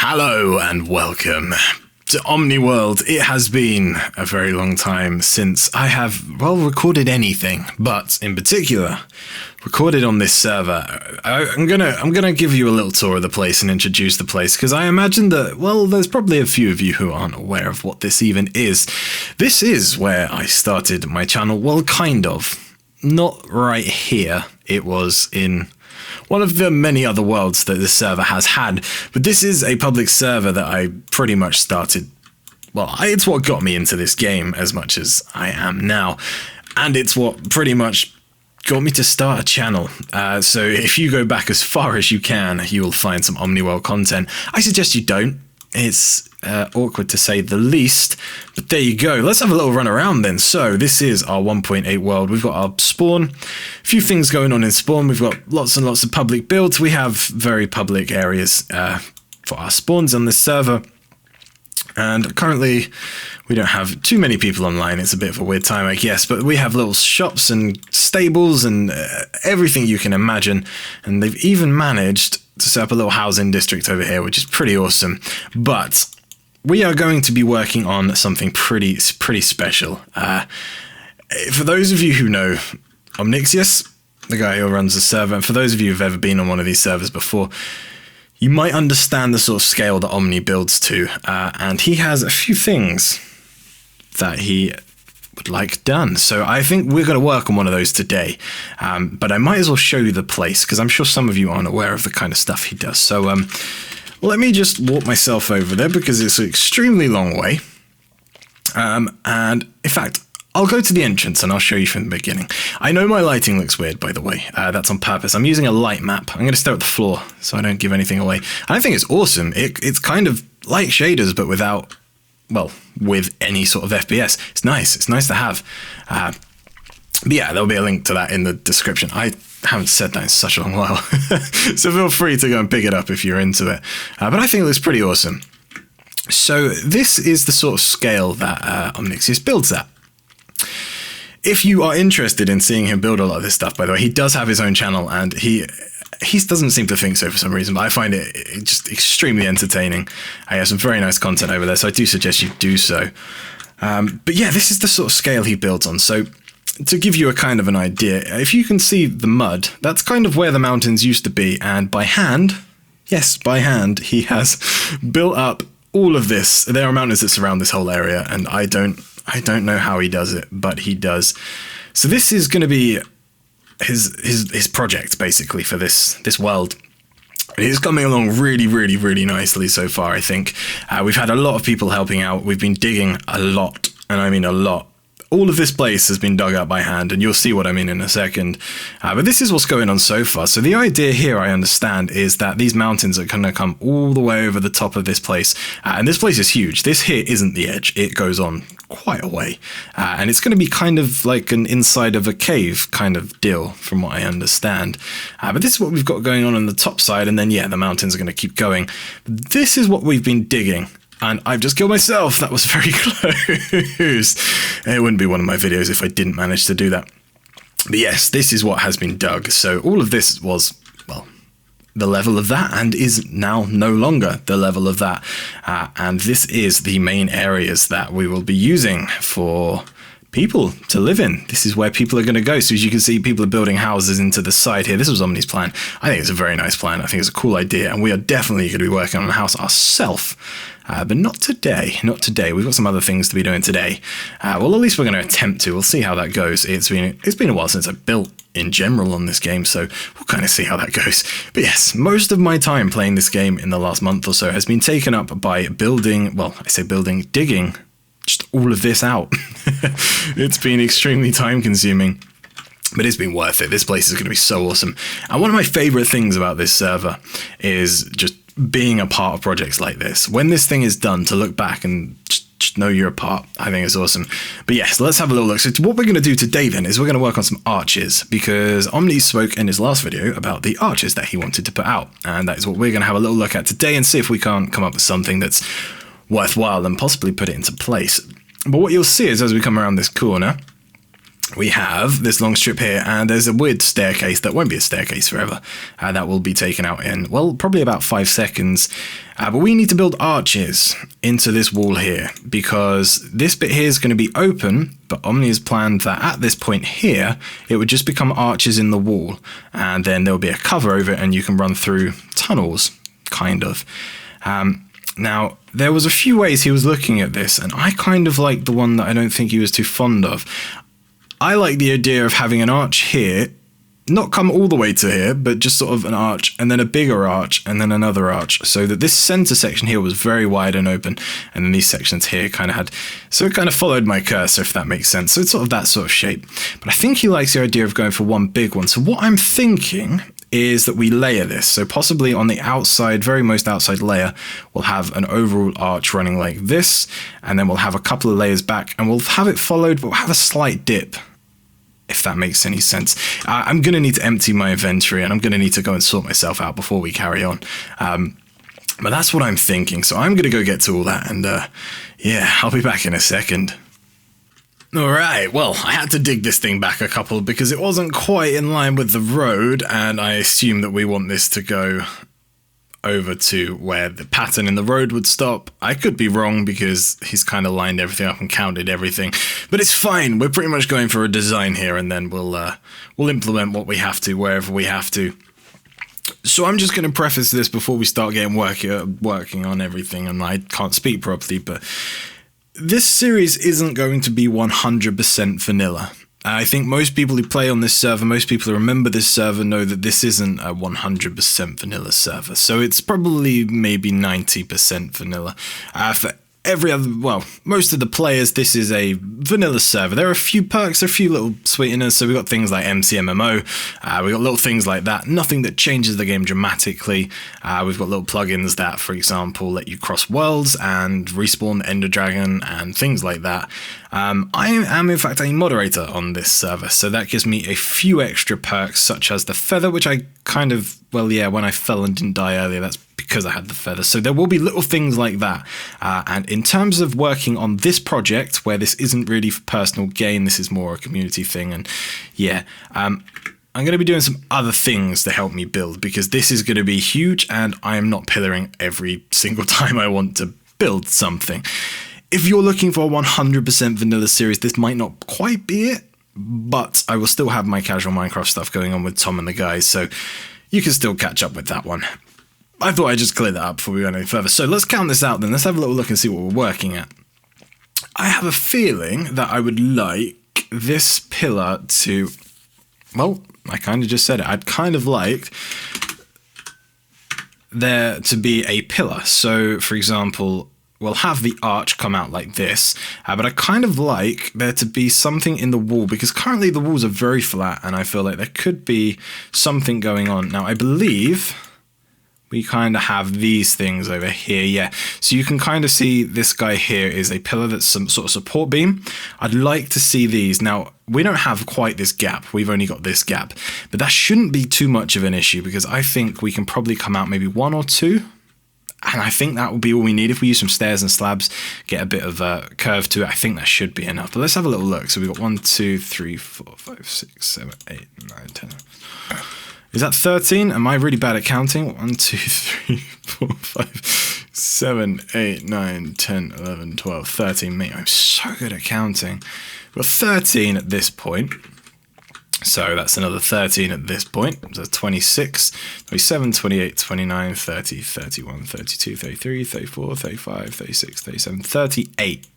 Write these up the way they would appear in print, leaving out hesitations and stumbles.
Hello and welcome to OmniWorld. It has been a very long time since I have, recorded anything, but in particular, recorded on this server. I'm gonna give you a little tour of the place and introduce the place, because I imagine that, there's probably a few of you who aren't aware of what this even is. This is where I started my channel, kind of. Not right here. It was in one of the many other worlds that this server has had, but this is a public server that I pretty much started. It's what got me into this game as much as I am now, and it's what pretty much got me to start a channel. So if you go back as far as you can, you will find some OmniWorld content. I suggest you don't. It's awkward to say the least, but there you go. Let's have a little run around then. So this is our 1.8 world. We've got our spawn, a few things going on in spawn. We've got lots and lots of public builds. We have very public areas for our spawns on this server. And currently we don't have too many people online. It's a bit of a weird time, I guess, but we have little shops and stables and everything you can imagine. And they've even managed to set up a little housing district over here, which is pretty awesome. But we are going to be working on something pretty special. For those of you who know Omnixius, the guy who runs the server, and for those of you who've ever been on one of these servers before, you might understand the sort of scale that Omni builds to, and he has a few things that he would like done. So I think we're going to work on one of those today, but I might as well show you the place, because I'm sure some of you aren't aware of the kind of stuff he does. So let me just walk myself over there, because it's an extremely long way, and in fact, I'll go to the entrance and I'll show you from the beginning. I know my lighting looks weird, by the way. That's on purpose. I'm using a light map. I'm going to stare at the floor so I don't give anything away. And I think it's awesome. It's kind of like shaders, but without, with any sort of FPS. It's nice. It's nice to have. But yeah, there'll be a link to that in the description. I haven't said that in such a long while. So feel free to go and pick it up if you're into it. But I think it looks pretty awesome. So this is the sort of scale that Omnixius builds at. If you are interested in seeing him build a lot of this stuff, by the way, he does have his own channel, and he doesn't seem to think so for some reason, but I find it just extremely entertaining. I have some very nice content over there, so I do suggest you do so. But yeah, this is the sort of scale he builds on. So to give you a kind of an idea, if you can see the mud, that's kind of where the mountains used to be, and by hand, yes, by hand, he has built up all of this. There are mountains that surround this whole area, and I don't know how he does it, but he does. So this is going to be his project, basically, for this world. And it's coming along really nicely so far, I think. We've had a lot of people helping out. We've been digging a lot, and I mean a lot. All of this place has been dug out by hand, and you'll see what I mean in a second. But this is what's going on so far. So the idea here, I understand, is that these mountains are going to come all the way over the top of this place. And this place is huge. This here isn't the edge. It goes on quite a way. And it's going to be kind of like an inside of a cave kind of deal, from what I understand. But this is what we've got going on the top side. And then, yeah, the mountains are going to keep going. This is what we've been digging. And I've just killed myself. That was very close. It wouldn't be one of my videos if I didn't manage to do that. But yes, this is what has been dug. So all of this was, the level of that, and is now no longer the level of that. And this is the main areas that we will be using for people to live in. This is where people are going to go. So as you can see, people are building houses into the side here. This was Omni's plan. I think it's a very nice plan. I think it's a cool idea, and we are definitely going to be working on a house ourselves. But not today. Not today. We've got some other things to be doing today. At least we're going to attempt to. We'll see how that goes. It's been a while since I built in general on this game, so we'll kind of see how that goes. But yes, most of my time playing this game in the last month or so has been taken up by building, digging just all of this out. It's been extremely time consuming, but it's been worth it. This place is going to be so awesome. And one of my favorite things about this server is just being a part of projects like this. When this thing is done, to look back and just know you're a part, I think it's awesome. But yes, let's have a little look. So what we're going to do today then is we're going to work on some arches, because Omni spoke in his last video about the arches that he wanted to put out. And that is what we're going to have a little look at today, and see if we can't come up with something that's worthwhile and possibly put it into place. But what you'll see is, as we come around this corner, we have this long strip here, and there's a weird staircase that won't be a staircase forever. That will be taken out in, well, probably about 5 seconds. But we need to build arches into this wall here, because this bit here is going to be open, but Omni has planned that at this point here, it would just become arches in the wall, and then there'll be a cover over it, and you can run through tunnels, kind of. Now, there was a few ways he was looking at this, and I kind of like the one that I don't think he was too fond of. I like the idea of having an arch here, not come all the way to here, but just sort of an arch, and then a bigger arch, and then another arch, so that this center section here was very wide and open, and then these sections here kind of had, so it kind of followed my cursor, if that makes sense. So it's sort of that sort of shape. But I think he likes the idea of going for one big one. So what I'm thinking is that we layer this. So possibly on the outside, very most outside layer, we'll have an overall arch running like this, and then we'll have a couple of layers back, and we'll have it followed, but we'll have a slight dip, if that makes any sense. I'm going to need to empty my inventory, and I'm going to need to go and sort myself out before we carry on. But that's what I'm thinking. So I'm going to go get to all that, and yeah, I'll be back in a second. Alright, well, I had to dig this thing back a couple because it wasn't quite in line with the road, and I assume that we want this to go over to where the pattern in the road would stop. I could be wrong because he's kind of lined everything up and counted everything, but it's fine. We're pretty much going for a design here, and then we'll implement what we have to wherever we have to. So I'm just going to preface this before we start getting working on everything, and I can't speak properly, but this series isn't going to be 100% vanilla. I think most people who play on this server, most people who remember this server, know that this isn't a 100% vanilla server. So it's probably maybe 90% vanilla. For every other, well, most of the players, this is a vanilla server. There are a few perks, a few little sweeteners. So we've got things like MCMMO. We've got little things like that. Nothing that changes the game dramatically. We've got little plugins that, for example, let you cross worlds and respawn Ender Dragon and things like that. I am in fact a moderator on this server, so that gives me a few extra perks, such as the feather, which I kind of, well, yeah, when I fell and didn't die earlier, that's because I had the feather. So there will be little things like that. And in terms of working on this project, where this isn't really for personal gain, this is more a community thing, and yeah, I'm going to be doing some other things to help me build, because this is going to be huge, and I am not pillaring every single time I want to build something. If you're looking for a 100% vanilla series, this might not quite be it, but I will still have my casual Minecraft stuff going on with Tom and the guys, so you can still catch up with that one. I thought I'd just clear that up before we go any further. So let's count this out then. Let's have a little look and see what we're working at. I have a feeling that I would like this pillar to, well, I kind of just said it. I'd kind of like there to be a pillar. So, for example, we'll have the arch come out like this, but I kind of like there to be something in the wall, because currently the walls are very flat, and I feel like there could be something going on. Now, I believe we kind of have these things over here, yeah. So you can kind of see this guy here is a pillar that's some sort of support beam. I'd like to see these. Now, we don't have quite this gap. We've only got this gap, but that shouldn't be too much of an issue, because I think we can probably come out maybe 1 or 2. And I think that will be all we need. If we use some stairs and slabs, get a bit of a curve to it, I think that should be enough. But let's have a little look. So we've got 1, 2, 3, 4, 5, 6, 7, 8, 9, 10. Is that 13? Am I really bad at counting? 1, 2, 3, 4, 5, 7, 8, 9, 10, 11, 12, 13. Mate, I'm so good at counting. We've got 13 at this point. So that's another 13 at this point. So 26, 27, 28, 29, 30, 31, 32, 33, 34, 35, 36, 37, 38.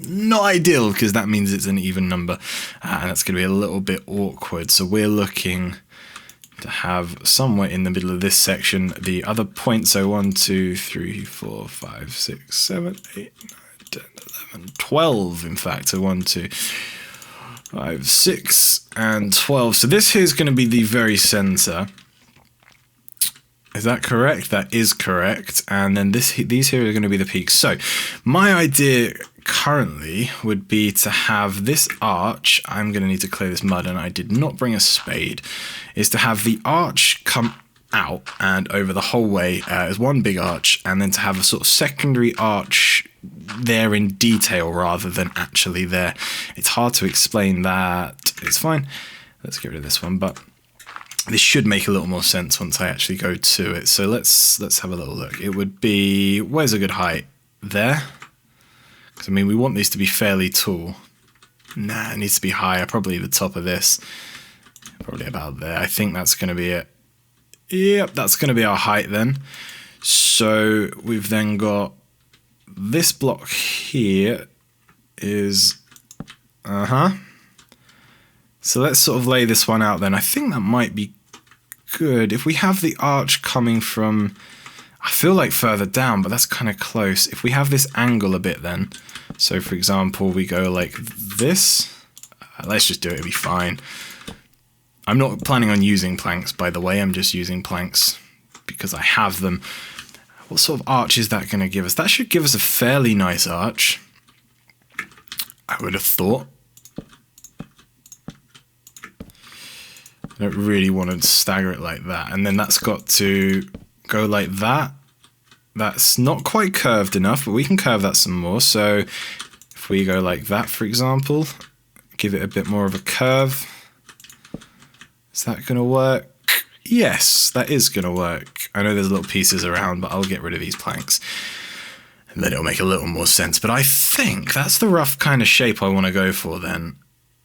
Not ideal, because that means it's an even number. And that's going to be a little bit awkward. So we're looking to have somewhere in the middle of this section the other point. So 1, 2, 3, 4, 5, 6, 7, 8, 9, 10, 11, 12, in fact. So 1, 2, 5, 6, and 12. So this here is going to be the very center. Is that correct? That is correct. And then these here are going to be the peaks. So my idea currently would be to have this arch. I'm going to need to clear this mud, and I did not bring a spade. Is to have the arch come out and over the whole way as one big arch, and then to have a sort of secondary arch there in detail rather than actually there. It's hard to explain that. It's fine. Let's get rid of this one, but this should make a little more sense once I actually go to it. So let's have a little look. It would be, where's a good height? There? Because I mean, we want these to be fairly tall. Nah, it needs to be higher, probably the top of this. Probably about there. I think that's going to be it. Yep, that's going to be our height then. So we've then got this block here is, So let's sort of lay this one out then. I think that might be good. If we have the arch coming from, I feel like further down, but that's kind of close. If we have this angle a bit then, so for example, we go like this, let's just do it, it'll be fine. I'm not planning on using planks, by the way, I'm just using planks because I have them. What sort of arch is that going to give us? That should give us a fairly nice arch, I would have thought. I don't really want to stagger it like that. And then that's got to go like that. That's not quite curved enough, but we can curve that some more. So if we go like that, for example, give it a bit more of a curve. Is that going to work? Yes, that is going to work. I know there's little pieces around, but I'll get rid of these planks. And then it'll make a little more sense. But I think that's the rough kind of shape I want to go for then.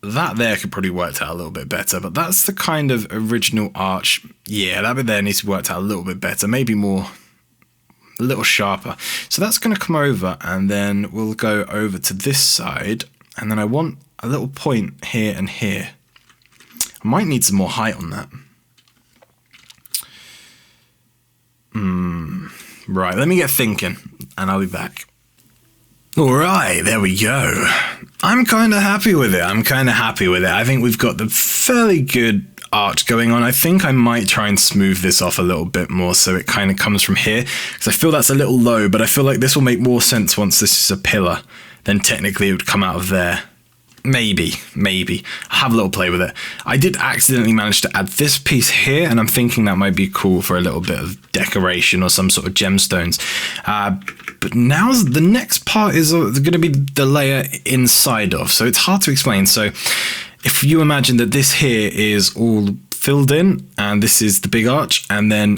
That there could probably work out a little bit better, but that's the kind of original arch. Yeah, that bit there needs to work out a little bit better, maybe more, a little sharper. So that's going to come over, and then we'll go over to this side, and then I want a little point here and here. I might need some more height on that. Right, let me get thinking, and I'll be back. Alright, there we go. I'm kind of happy with it. I think we've got the fairly good arch going on. I think I might try and smooth this off a little bit more so it kind of comes from here, because I feel that's a little low, but I feel like this will make more sense once this is a pillar. Then technically it would come out of there. Maybe. I'll have a little play with it. I did accidentally manage to add this piece here, and I'm thinking that might be cool for a little bit of decoration or some sort of gemstones. But now the next part is going to be the layer inside of, so it's hard to explain. So if you imagine that this here is all filled in, and this is the big arch, and then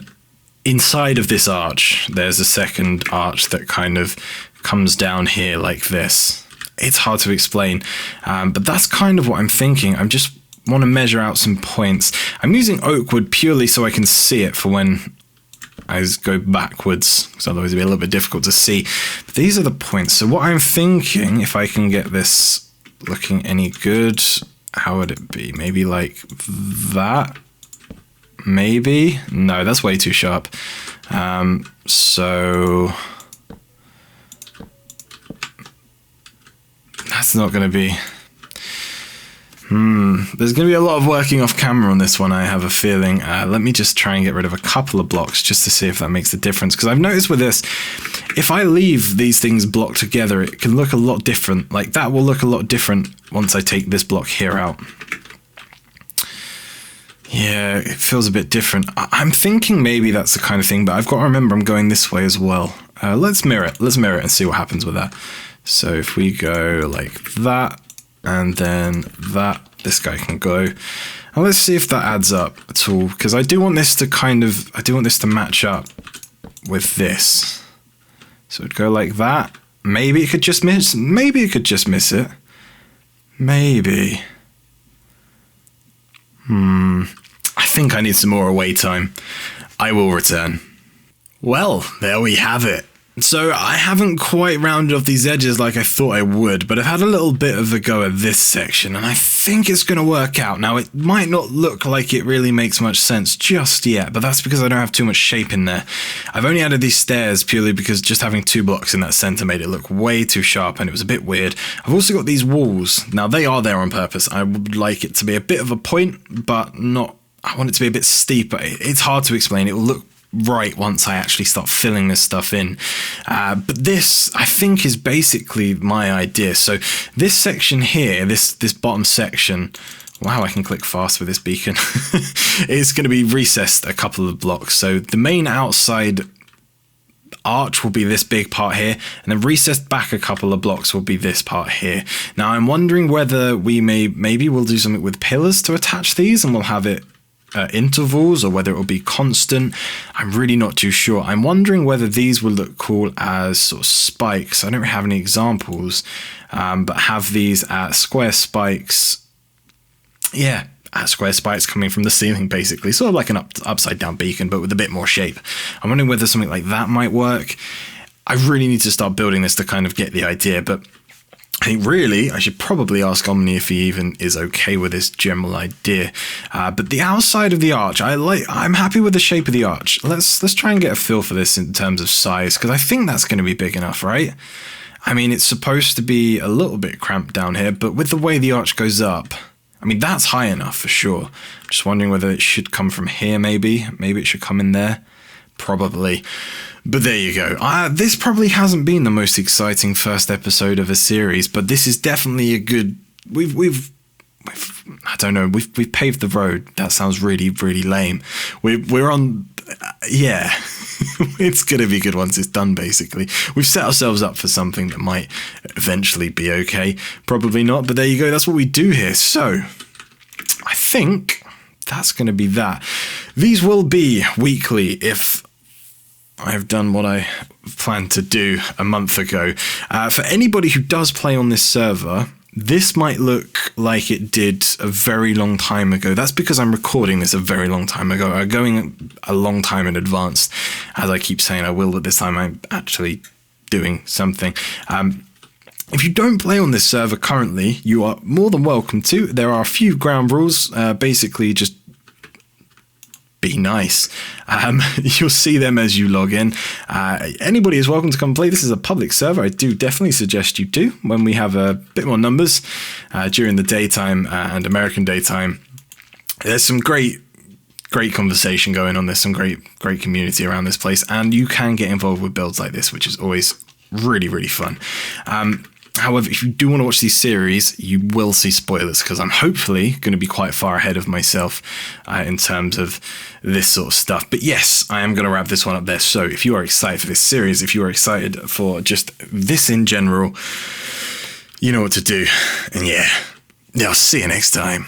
inside of this arch, there's a second arch that kind of comes down here like this. It's hard to explain, but that's kind of what I'm thinking. I just want to measure out some points. I'm using oak wood purely so I can see it for when I go backwards, because otherwise it'd be a little bit difficult to see. But these are the points. So what I'm thinking, if I can get this looking any good, how would it be? Maybe like that? Maybe? No, that's way too sharp. So that's not going to be... There's going to be a lot of working off camera on this one, I have a feeling. Let me just try and get rid of a couple of blocks just to see if that makes a difference. Because I've noticed with this, if I leave these things blocked together, it can look a lot different. Like that will look a lot different once I take this block here out. Yeah, it feels a bit different. I'm thinking maybe that's the kind of thing, but I've got to remember I'm going this way as well. Let's mirror it. Let's mirror it and see what happens with that. So if we go like that, and then that, this guy can go. And let's see if that adds up at all, because I do want this to I do want this to match up with this. So it'd go like that. Maybe it could just miss. Maybe it could just miss it. Maybe. I think I need some more away time. I will return. Well, there we have it. So I haven't quite rounded off these edges like I thought I would, but I've had a little bit of a go at this section, and I think it's going to work out. Now, it might not look like it really makes much sense just yet, but that's because I don't have too much shape in there. I've only added these stairs purely because just having 2 blocks in that center made it look way too sharp, and it was a bit weird. I've also got these walls. Now, they are there on purpose. I would like it to be a bit of a point, but not... I want it to be a bit steep. It's hard to explain. It will look right once I actually start filling this stuff in. But this, I think, is basically my idea. So this section here, this bottom section, wow, I can click fast with this beacon. It's going to be recessed a couple of blocks. So the main outside arch will be this big part here, and then recessed back a couple of blocks will be this part here. Now I'm wondering whether we maybe we'll do something with pillars to attach these, and we'll have it intervals, or whether it will be constant. I'm really not too sure. I'm wondering whether these will look cool as sort of spikes. I don't have any examples, but have these at square spikes. Yeah, at square spikes coming from the ceiling, basically, sort of like an upside down beacon, but with a bit more shape. I'm wondering whether something like that might work. I really need to start building this to kind of get the idea, but I think really I should probably ask Omni if he even is okay with this general idea. But the outside of the arch, I'm happy with the shape of the arch. Let's try and get a feel for this in terms of size, because I think that's going to be big enough, right? I mean, it's supposed to be a little bit cramped down here, but with the way the arch goes up, I mean, that's high enough for sure. I'm just wondering whether it should come from here, maybe. Maybe it should come in there. Probably. But there you go. This probably hasn't been the most exciting first episode of a series, but this is definitely a good. We've I don't know. We've paved the road. That sounds really, really lame. We're on. Yeah, it's gonna be good once it's done. Basically, we've set ourselves up for something that might eventually be okay. Probably not, but there you go. That's what we do here. So I think that's going to be that. These will be weekly if I've done what I planned to do a month ago. For anybody who does play on this server, this might look like it did a very long time ago. That's because I'm recording this a very long time ago. I'm going a long time in advance. As I keep saying I will, but this time I'm actually doing something. If you don't play on this server currently, you are more than welcome to. There are a few ground rules. Basically, just be nice. You'll see them as you log in. Anybody is welcome to come play. This is a public server. I do definitely suggest you do when we have a bit more numbers during the daytime and American daytime. There's some great conversation going on. There's some great community around this place, and you can get involved with builds like this, which is always really, really fun. However, if you do want to watch these series, you will see spoilers, because I'm hopefully going to be quite far ahead of myself in terms of this sort of stuff. But yes, I am going to wrap this one up there. So if you are excited for this series, if you are excited for just this in general, you know what to do. And yeah, I'll see you next time.